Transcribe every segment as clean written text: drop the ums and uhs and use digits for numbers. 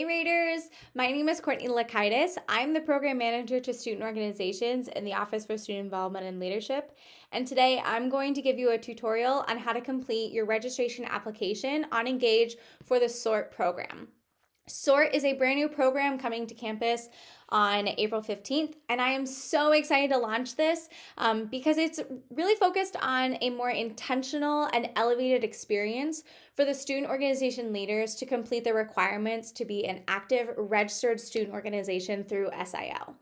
Hey Raiders, my name is Courtney Laukitis. I'm the Program Manager to Student Organizations in the Office for Student Involvement and Leadership. And today I'm going to give you a tutorial on how to complete your registration application on Engage for the SORT program. SORT is a brand new program coming to campus on April 15th, and I am so excited to launch this because it's really focused on a more intentional and elevated experience for the student organization leaders to complete the requirements to be an active registered student organization through SIL.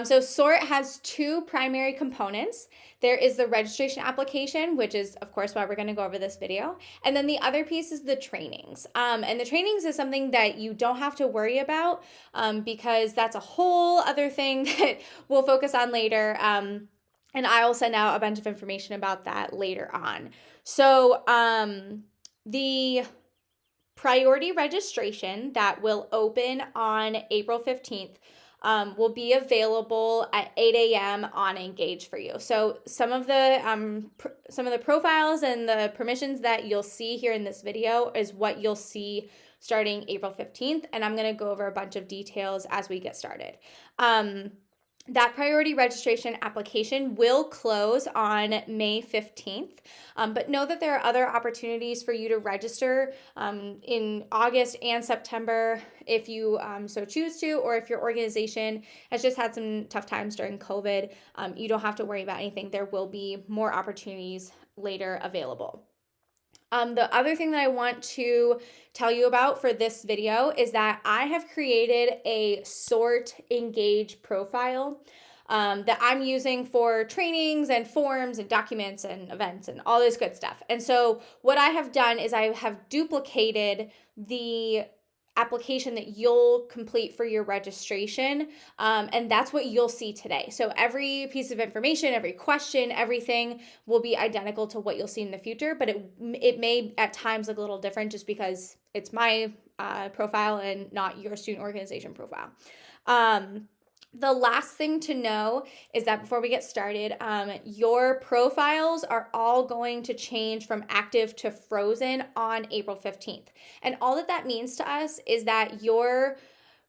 So SORT has two primary components. There is the registration application, which is, of course, why we're going to go over this video. And then the other piece is the trainings. And the trainings is something that you don't have to worry about because that's a whole other thing that we'll focus on later. And I'll send out a bunch of information about that later on. So the priority registration that will open on April 15th will be available at 8 a.m. on Engage for you. So some of the profiles and the permissions that you'll see here in this video is what you'll see starting April 15th, and I'm going to go over a bunch of details as we get started. That priority registration application will close on May 15th, but know that there are other opportunities for you to register in August and September if you so choose to, or if your organization has just had some tough times during COVID, you don't have to worry about anything. There will be more opportunities later available. The other thing that I want to tell you about for this video is that I have created a SORT Engage profile that I'm using for trainings and forms and documents and events and all this good stuff. And so what I have done is I have duplicated the application that you'll complete for your registration, and that's what you'll see today. So every piece of information, every question, everything will be identical to what you'll see in the future, but it may at times look a little different just because it's my profile and not your student organization profile. The last thing to know is that before we get started, your profiles are all going to change from active to frozen on April 15th. And all that means to us is that your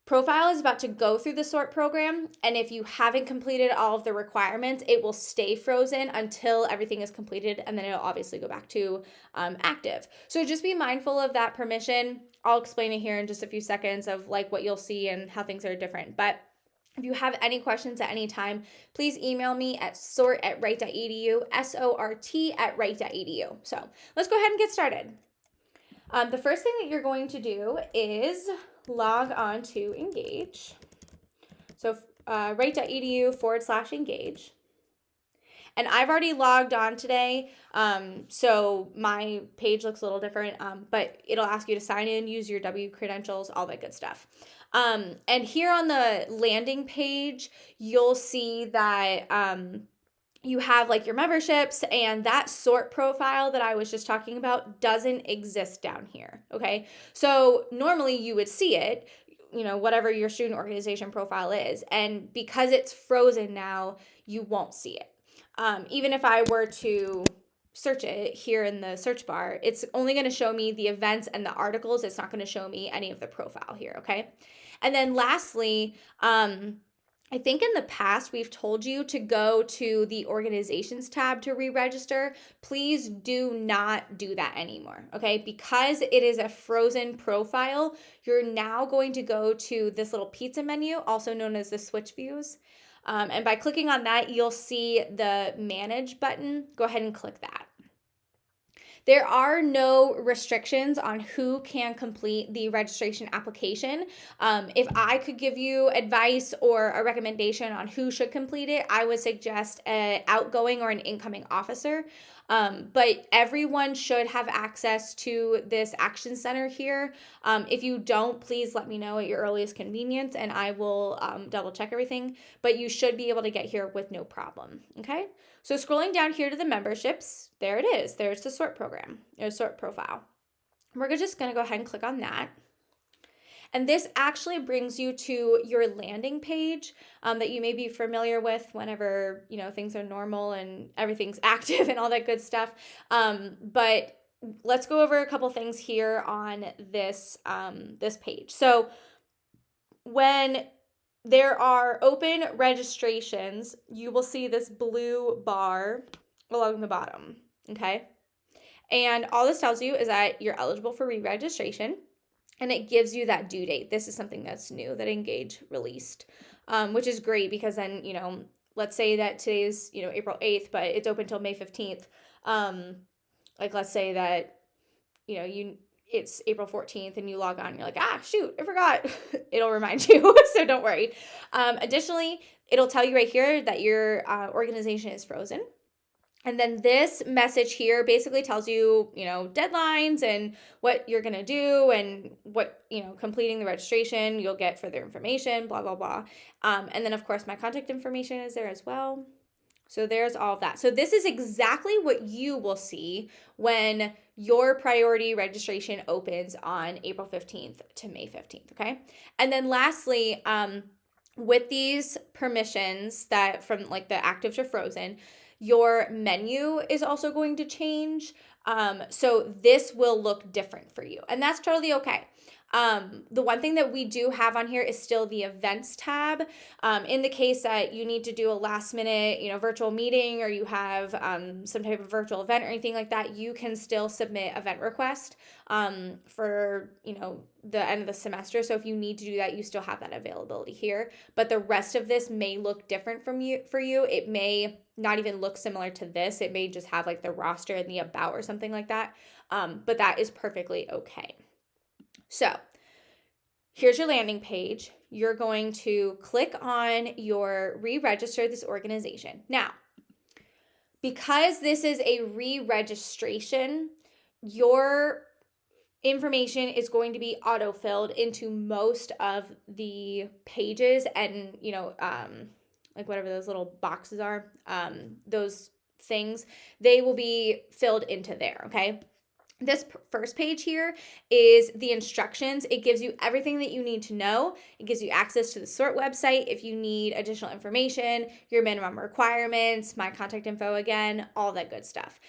profile is about to go through the SORT program, and if you haven't completed all of the requirements, it will stay frozen until everything is completed, and then it'll obviously go back to active. So just be mindful of that permission. I'll explain it here in just a few seconds of like what you'll see and how things are different. But if you have any questions at any time, please email me at sort@right.edu, SORT@right.edu. So let's go ahead and get started. The first thing that you're going to do is log on to Engage. So right.edu/engage. And I've already logged on today, so my page looks a little different, but it'll ask you to sign in, use your W credentials, all that good stuff. And here on the landing page, you'll see that you have like your memberships, and that SORT profile that I was just talking about doesn't exist down here, okay? So normally you would see it, whatever your student organization profile is, and because it's frozen now, you won't see it. Even if I were to search it here in the search bar, it's only going to show me the events and the articles. It's not going to show me any of the profile here, okay? And then lastly, I think in the past we've told you to go to the organizations tab to re-register. Please do not do that anymore, okay? Because it is a frozen profile, you're now going to go to this little pizza menu, also known as the switch views. And by clicking on that, you'll see the manage button. Go ahead and click that. There are no restrictions on who can complete the registration application. If I could give you advice or a recommendation on who should complete it, I would suggest an outgoing or an incoming officer. But everyone should have access to this action center here. If you don't, please let me know at your earliest convenience and I will double check everything, but you should be able to get here with no problem, okay? So scrolling down here to the memberships, there it is. There's the SORT program, or SORT profile. We're just gonna go ahead and click on that. And this actually brings you to your landing page that you may be familiar with whenever, things are normal and everything's active and all that good stuff. But let's go over a couple things here on this, this page. So when there are open registrations, you will see this blue bar along the bottom, okay? And all this tells you is that you're eligible for re-registration, and it gives you that due date. This is something that's new that Engage released, which is great because then, let's say that today's, April 8th, but it's open till May 15th. Like let's say that, it's April 14th and you log on and you're like, shoot, I forgot. It'll remind you, so don't worry. Additionally, it'll tell you right here that your organization is frozen. And then this message here basically tells you, deadlines and what you're going to do and what, completing the registration, you'll get further information, blah, blah, blah. And then, of course, my contact information is there as well. So there's all of that. So this is exactly what you will see when your priority registration opens on April 15th to May 15th, okay? And then lastly, with these permissions that from like the active to frozen, your menu is also going to change. So this will look different for you, and that's totally okay. The one thing that we do have on here is still the events tab. In the case that you need to do a last minute, virtual meeting, or you have some type of virtual event or anything like that, you can still submit event request for, the end of the semester. So if you need to do that, you still have that availability here. But the rest of this may look different for you. It may not even look similar to this. It may just have like the roster and the about or something like that. But that is perfectly okay. So here's your landing page. You're going to click on your re-register this organization. Now, because this is a re-registration, your information is going to be auto-filled into most of the pages and, like whatever those little boxes are, those things, they will be filled into there, okay? This first page here is the instructions. It gives you everything that you need to know. It gives you access to the SORT website if you need additional information, your minimum requirements, my contact info again, all that good stuff.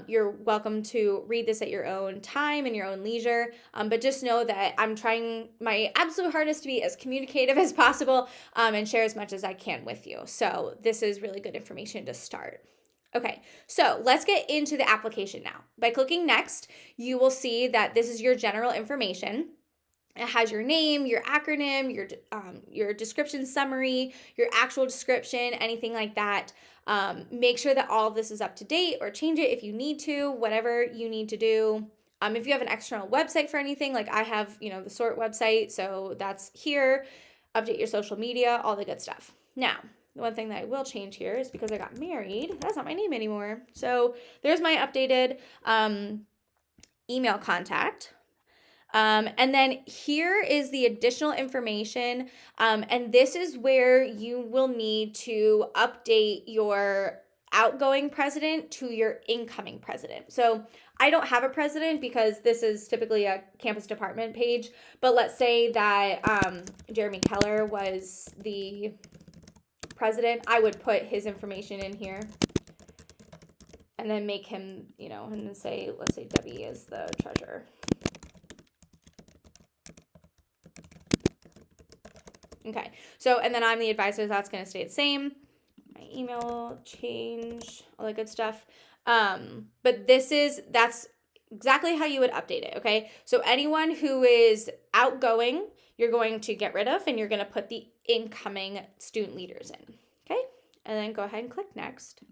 You're welcome to read this at your own time and your own leisure, but just know that I'm trying my absolute hardest to be as communicative as possible and share as much as I can with you. So this is really good information to start. Okay, so let's get into the application now. By clicking next, you will see that this is your general information. It has your name, your acronym, your description summary, your actual description, anything like that. Make sure that all of this is up to date or change it if you need to, whatever you need to do. If you have an external website for anything, like I have, the SORT website, so that's here. Update your social media, all the good stuff. Now, the one thing that I will change here is because I got married, that's not my name anymore. So there's my updated email contact. And then here is the additional information. And this is where you will need to update your outgoing president to your incoming president. So I don't have a president because this is typically a campus department page. But let's say that Jeremy Keller was the president, I would put his information in here and then make him, and then say, let's say Debbie is the treasurer. Okay, so, and then I'm the advisor, that's going to stay the same. My email change, all that good stuff. But that's exactly how you would update it, okay? So anyone who is outgoing, you're going to get rid of, and you're going to put the incoming student leaders in, okay? And then go ahead and click next.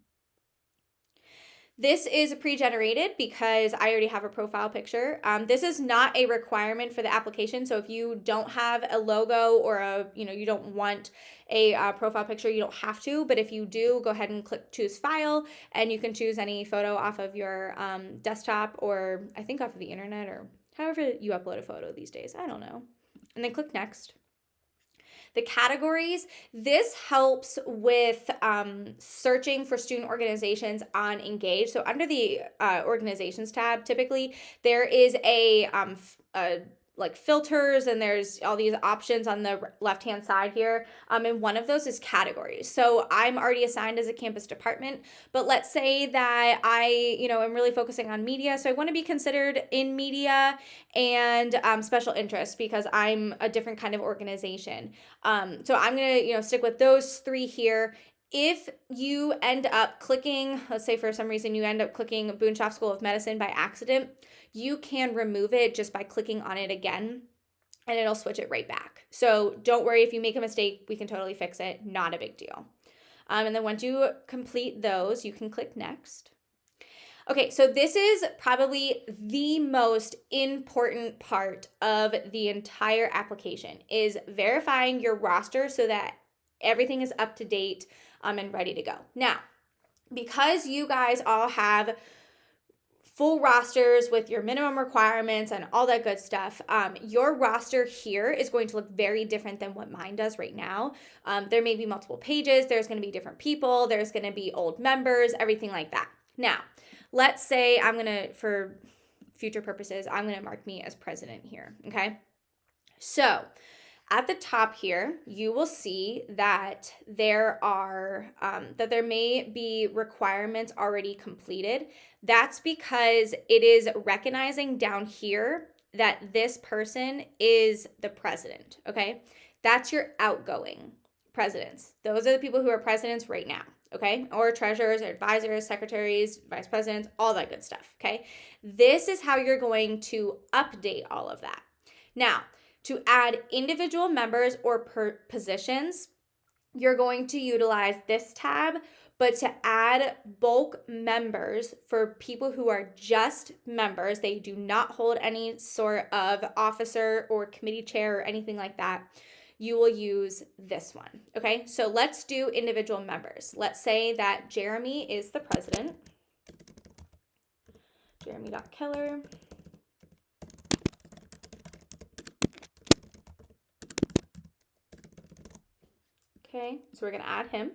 This is pre-generated because I already have a profile picture. This is not a requirement for the application. So if you don't have a logo or you don't want a profile picture, you don't have to. But if you do, go ahead and click choose file, and you can choose any photo off of your desktop, or I think off of the internet, or however you upload a photo these days. I don't know. And then click next. The categories, this helps with searching for student organizations on Engage. So under the organizations tab, typically there is a like filters, and there's all these options on the left-hand side here. And one of those is categories. So I'm already assigned as a campus department, but let's say that I, am really focusing on media. So I want to be considered in media and special interest because I'm a different kind of organization. So I'm going to, stick with those 3 here. If you end up clicking, let's say for some reason you end up clicking Boonshoff School of Medicine by accident, you can remove it just by clicking on it again, and it'll switch it right back. So don't worry if you make a mistake, we can totally fix it. Not a big deal. And then once you complete those, you can click next. Okay, so this is probably the most important part of the entire application is verifying your roster so that everything is up to date and ready to go. Now, because you guys all have full rosters with your minimum requirements and all that good stuff, your roster here is going to look very different than what mine does right now. There may be multiple pages, there's going to be different people, there's going to be old members, everything like that. Now, let's say I'm going to, for future purposes, I'm going to mark me as president here, okay? So at the top here, you will see that there may be requirements already completed. That's because it is recognizing down here that this person is the president, okay? That's your outgoing presidents. Those are the people who are presidents right now, okay? Or treasurers, or advisors, secretaries, vice presidents, all that good stuff, okay? This is how you're going to update all of that. Now, to add individual members or positions, you're going to utilize this tab, but to add bulk members for people who are just members, they do not hold any sort of officer or committee chair or anything like that, you will use this one, okay? So let's do individual members. Let's say that Jeremy is the president. Jeremy.Keller. Okay, so we're going to add him.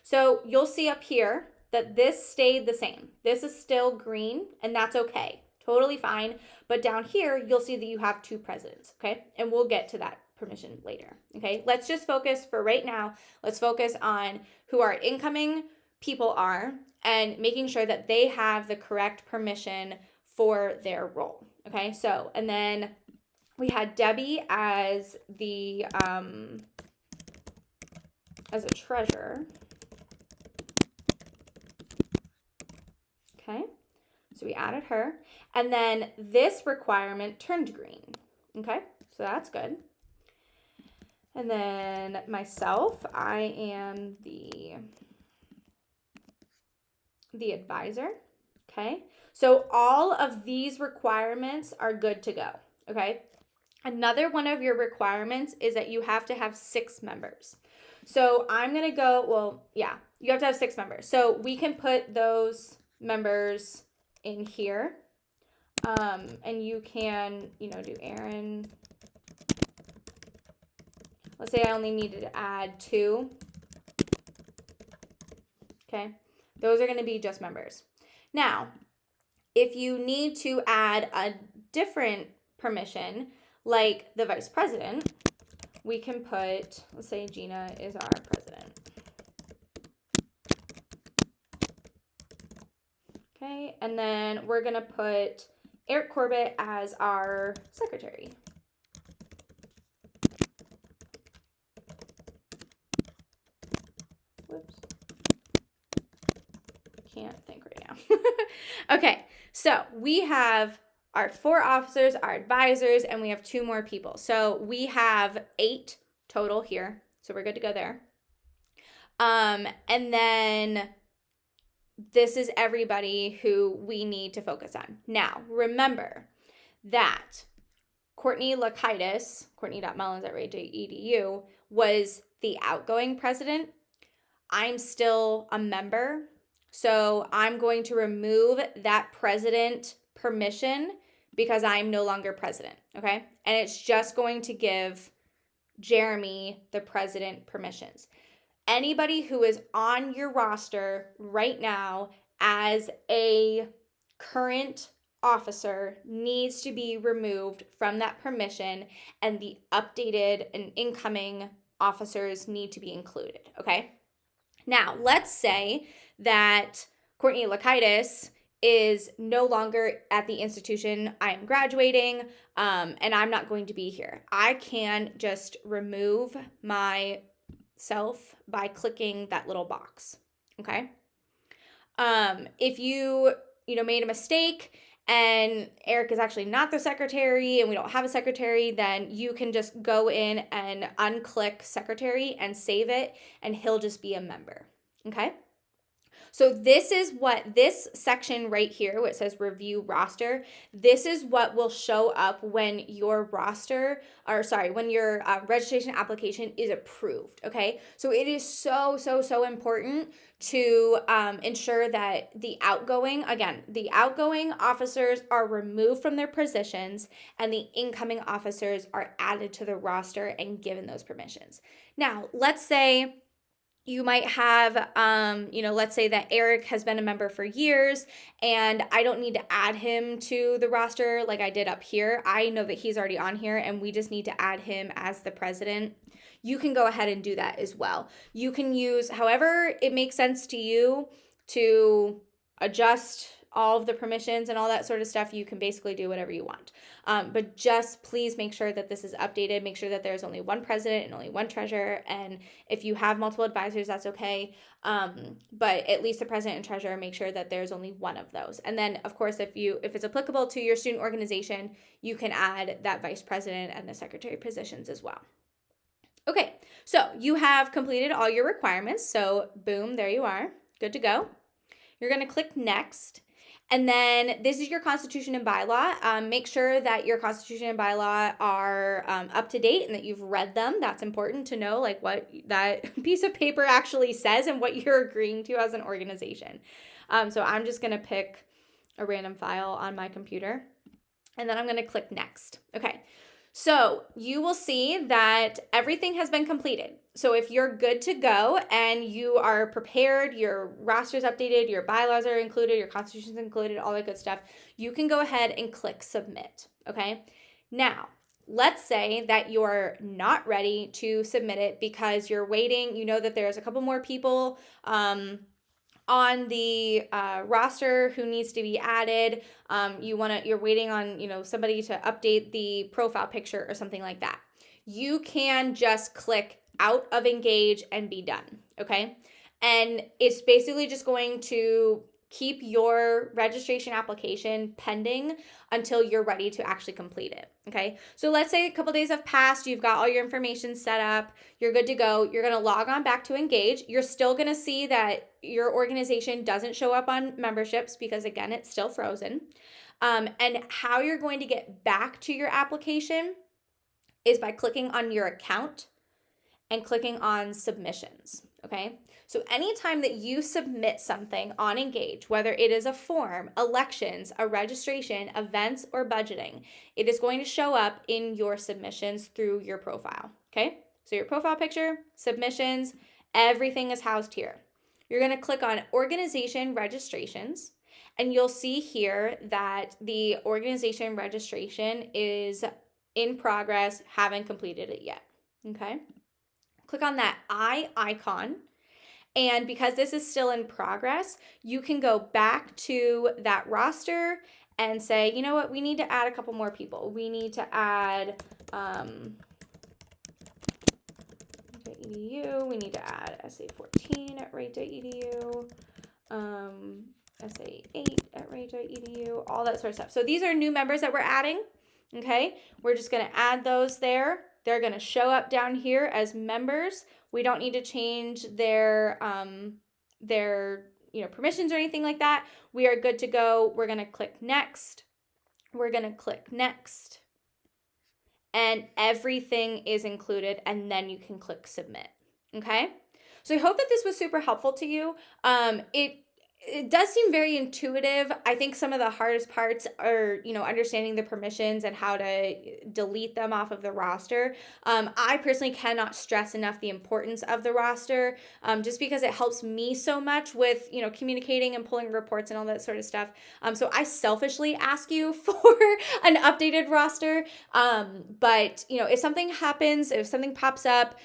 So you'll see up here that this stayed the same. This is still green, and that's okay. Totally fine. But down here, you'll see that you have 2 presidents, okay? And we'll get to that permission later, okay? Let's just focus for right now. Let's focus on who our incoming people are and making sure that they have the correct permission for their role, okay? So, and then we had Debbie as the... as a treasurer. Okay, so we added her. And then this requirement turned green. Okay, so that's good. And then myself, I am the advisor. Okay, so all of these requirements are good to go. Okay, another one of your requirements is that you have to have 6 members. So I'm going to go, you have to have 6 members. So we can put those members in here. And you can, do Aaron. Let's say I only needed to add 2. Okay. Those are going to be just members. Now, if you need to add a different permission, like the vice president, we can put, let's say Gina is our president. Okay, and then we're going to put Eric Corbett as our secretary. Whoops. Can't think right now. Okay, so we have our 4 officers, our advisors, and we have 2 more people. So we have 8 total here. So we're good to go there. And then this is everybody who we need to focus on. Now, remember that Courtney Laukitis, Courtney.Mullins@ray.edu, was the outgoing president. I'm still a member. So I'm going to remove that president permission because I'm no longer president, okay? And it's just going to give Jeremy the president permissions. Anybody who is on your roster right now as a current officer needs to be removed from that permission, and the updated and incoming officers need to be included, okay? Now, let's say that Courtney Laukitis is no longer at the institution I am graduating, and I'm not going to be here. I can just remove myself by clicking that little box, okay? If you made a mistake and Eric is actually not the secretary and we don't have a secretary, then you can just go in and unclick secretary and save it, and he'll just be a member. Okay? So this is what this section right here, where it says review roster, this is what will show up when your when your registration application is approved, okay? So it is so important to ensure that the outgoing officers are removed from their positions and the incoming officers are added to the roster and given those permissions. Now, let's say you might have, let's say that Eric has been a member for years and I don't need to add him to the roster like I did up here. I know that he's already on here and we just need to add him as the president. You can go ahead and do that as well. You can use however it makes sense to you to adjust all of the permissions and all that sort of stuff. You can basically do whatever you want. But just please make sure that this is updated. Make sure that there's only one president and only one treasurer. And if you have multiple advisors, that's okay. But at least the president and treasurer, make sure that there's only one of those. And then, of course, if it's applicable to your student organization, you can add that vice president and the secretary positions as well. Okay, so you have completed all your requirements. So boom, there you are. Good to go. You're going to click next. And then this is your constitution and bylaw. Make sure that your constitution and bylaw are up to date and that you've read them. That's important to know, like what that piece of paper actually says and what you're agreeing to as an organization. So I'm just going to pick a random file on my computer and then I'm going to click next. Okay. So you will see that everything has been completed. So if you're good to go and you are prepared, your roster's updated, your bylaws are included, your constitution's included, all that good stuff, you can go ahead and click submit, okay? Now, let's say that you're not ready to submit it because you're waiting. You know that there's a couple more people on the roster who needs to be added. You're waiting on, somebody to update the profile picture or something like that. You can just click out of engage and be done, okay? And it's basically just going to keep your registration application pending until you're ready to actually complete it, okay? So let's say a couple days have passed, you've got all your information set up, you're good to go, you're gonna log on back to Engage. You're still gonna see that your organization doesn't show up on memberships because again, it's still frozen. And how you're going to get back to your application is by clicking on your account and clicking on submissions, okay? So anytime that you submit something on Engage, whether it is a form, elections, a registration, events, or budgeting, it is going to show up in your submissions through your profile, okay? So your profile picture, submissions, everything is housed here. You're gonna click on organization registrations, and you'll see here that the organization registration is in progress, haven't completed it yet, okay? Click on that eye icon, and because this is still in progress, you can go back to that roster and say, you know what, we need to add a couple more people. We need to add edu, we need to add SA14 at rate.edu, SA8 at rate.edu, all that sort of stuff. So these are new members that we're adding, okay? We're just gonna add those there. They're going to show up down here as members. We don't need to change their permissions or anything like that. We are good to go. We're going to click next. We're going to click next. And everything is included, and then you can click submit. Okay? So I hope that this was super helpful to you. It does seem very intuitive. I think some of the hardest parts are, understanding the permissions and how to delete them off of the roster. I personally cannot stress enough the importance of the roster, just because it helps me so much with, communicating and pulling reports and all that sort of stuff. So I selfishly ask you for an updated roster. But, if something happens, if something pops up,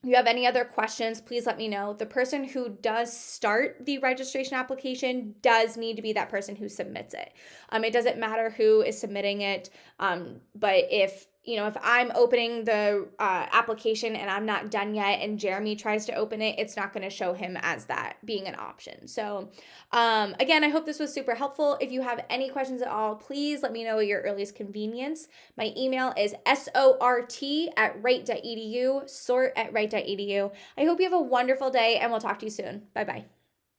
if you have any other questions, please let me know. The person who does start the registration application does need to be that person who submits it. It doesn't matter who is submitting it, but if I'm opening the application and I'm not done yet and Jeremy tries to open it, it's not going to show him as that being an option. So again, I hope this was super helpful. If you have any questions at all, please let me know at your earliest convenience. My email is sort@right.edu, sort@right.edu. I hope you have a wonderful day and we'll talk to you soon. Bye-bye.